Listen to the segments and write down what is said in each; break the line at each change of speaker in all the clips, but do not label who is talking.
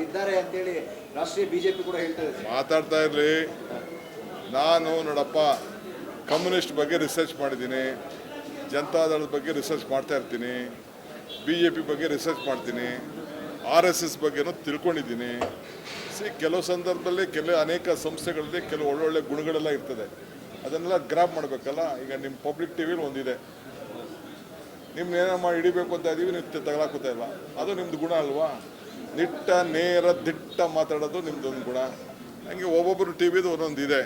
ಇದ್ದಾರೆ ಅಂತೇಳಿ ರಾಷ್ಟ್ರೀಯ ಬಿಜೆಪಿ ಕೂಡ ಹೇಳ್ತಾರೆ.
ಮಾತಾಡ್ತಾ ಇರಲಿ. ನಾನು ನೋಡಪ್ಪ, ಕಮ್ಯುನಿಸ್ಟ್ ಬಗ್ಗೆ ರಿಸರ್ಚ್ ಮಾಡಿದ್ದೀನಿ, ಜನತಾದಳದ ಬಗ್ಗೆ ರಿಸರ್ಚ್ ಮಾಡ್ತಾ ಇರ್ತೀನಿ, BJP ಬಗ್ಗೆ ರಿಸರ್ಚ್ ಮಾಡ್ತೀನಿ, RSS ಬಗ್ಗೆನೂ ತಿಳ್ಕೊಂಡಿದ್ದೀನಿ. ಕೆಲವು ಸಂದರ್ಭದಲ್ಲಿ ಅನೇಕ ಸಂಸ್ಥೆಗಳಲ್ಲಿ ಕೆಲವು ಒಳ್ಳೊಳ್ಳೆ ಗುಣಗಳೆಲ್ಲ ಇರ್ತದೆ, ಅದನ್ನೆಲ್ಲ ಗ್ರಾಪ್ ಮಾಡಬೇಕಲ್ಲ. ಈಗ ನಿಮ್ಮ ಪಬ್ಲಿಕ್ ಟಿವಿಲಿ ಒಂದಿದೆ, ನಿಮ್ಮನ್ನೇನೋ ಮಾಡಿ ಹಿಡಿಬೇಕು ಅಂತ ಇದ್ದೀವಿ, ನೀವು ತಗಲಾಕೋತಾ ಇಲ್ಲ, ಅದು ನಿಮ್ಮದು ಗುಣ ಅಲ್ವಾ? ನಿಟ್ಟ ನೇರ ದಿಟ್ಟ ಮಾತಾಡೋದು ನಿಮ್ಮದೊಂದು ಗುಣ. ಹಂಗೆ ಒಬ್ಬೊಬ್ಬರು ಟಿವಿದು ಒಂದೊಂದಿದೆ.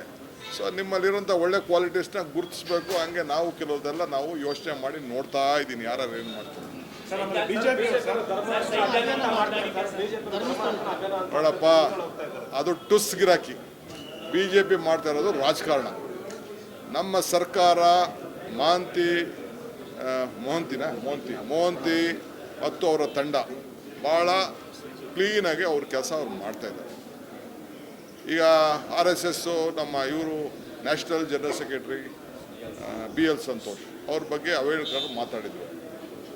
ಸೊ ನಿಮ್ಮಲ್ಲಿರೋಂಥ ಒಳ್ಳೆ ಕ್ವಾಲಿಟೀಸ್ನ ಗುರುತಿಸ್ಬೇಕು. ಹಂಗೆ ನಾವು ಕೆಲವುದೆಲ್ಲ ನಾವು ಯೋಚನೆ ಮಾಡಿ ನೋಡ್ತಾ ಇದ್ದೀನಿ, ಯಾರು ಏನು ಮಾಡ್ತಾರೆ ನೋಡಪ್ಪ. ಅದು ಟುಸ್ ಗಿರಾಕಿ. BJP ಮಾಡ್ತಾ ಇರೋದು ರಾಜಕಾರಣ. ನಮ್ಮ ಸರ್ಕಾರ ಮೋಹಂತಿ ಮತ್ತು ಅವರ ತಂಡ ಭಾಳ ಕ್ಲೀನಾಗಿ ಅವ್ರ ಕೆಲಸ ಅವ್ರು ಮಾಡ್ತಾಯಿದ್ದಾರೆ. ಈಗ RSS ನಮ್ಮ ಇವರು national general secretary BL Santosh ಅವ್ರ ಬಗ್ಗೆ ಅವೇಳ್ಕರ್ ಮಾತಾಡಿದ್ರು.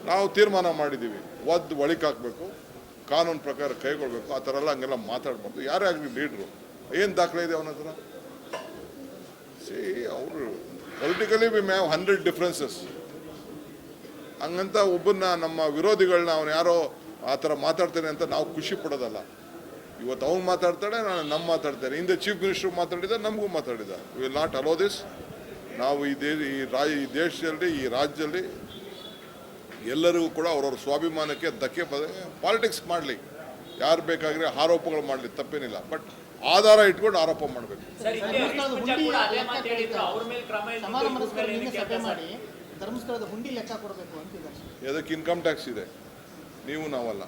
ನಾವು ತೀರ್ಮಾನ ಮಾಡಿದ್ದೀವಿ, ಒಳಕ್ಕೆ ಹಾಕಬೇಕು, ಕಾನೂನು ಪ್ರಕಾರ ಕೈಗೊಳ್ಬೇಕು. ಆ ಥರ ಎಲ್ಲ ಹಂಗೆಲ್ಲ ಮಾತಾಡ್ಬಾರ್ದು. ಯಾರೇ ಆಗಲಿ ಲೀಡ್ರು, ಏನು ದಾಖಲೆ ಇದೆ ಅವನ ಹತ್ರ? ಅವರು ಪೊಲಿಟಿಕಲಿ ವಿ ಮ್ಯಾವ್ 100 ಡಿಫ್ರೆನ್ಸಸ್. ಹಂಗಂತ ಒಬ್ಬನ್ನ ನಮ್ಮ ವಿರೋಧಿಗಳನ್ನ ಅವನು ಯಾರೋ ಆ ಥರ ಮಾತಾಡ್ತಾನೆ ಅಂತ ನಾವು ಖುಷಿ ಪಡೋದಲ್ಲ. ಇವತ್ತು ಅವ್ನು ಮಾತಾಡ್ತಾಳೆ, ನಾನು ಮಾತಾಡ್ತೇನೆ. ಹಿಂದೆ ಚೀಫ್ ಮಿನಿಸ್ಟರ್ ಮಾತಾಡಿದ, ನಮಗೂ ಮಾತಾಡಿದ. We will not allow this. ನಾವು ಈ ದೇಶದಲ್ಲಿ, ಈ ರಾಜ್ಯದಲ್ಲಿ ಎಲ್ಲರಿಗೂ ಕೂಡ ಅವ್ರವ್ರ ಸ್ವಾಭಿಮಾನಕ್ಕೆ ಧಕ್ಕೆ ಪಾಲಿಟಿಕ್ಸ್ ಮಾಡಲಿ, ಯಾರು ಬೇಕಾದರೆ ಆರೋಪಗಳು ಮಾಡಲಿ, ತಪ್ಪೇನಿಲ್ಲ. ಬಟ್ ಆಧಾರ ಇಟ್ಕೊಂಡು ಆರೋಪ ಮಾಡಬೇಕು. ಅದಕ್ಕೆ ಇನ್ಕಮ್ ಟ್ಯಾಕ್ಸ್ ಇದೆ, ನೀವು ನಾವಲ್ಲ.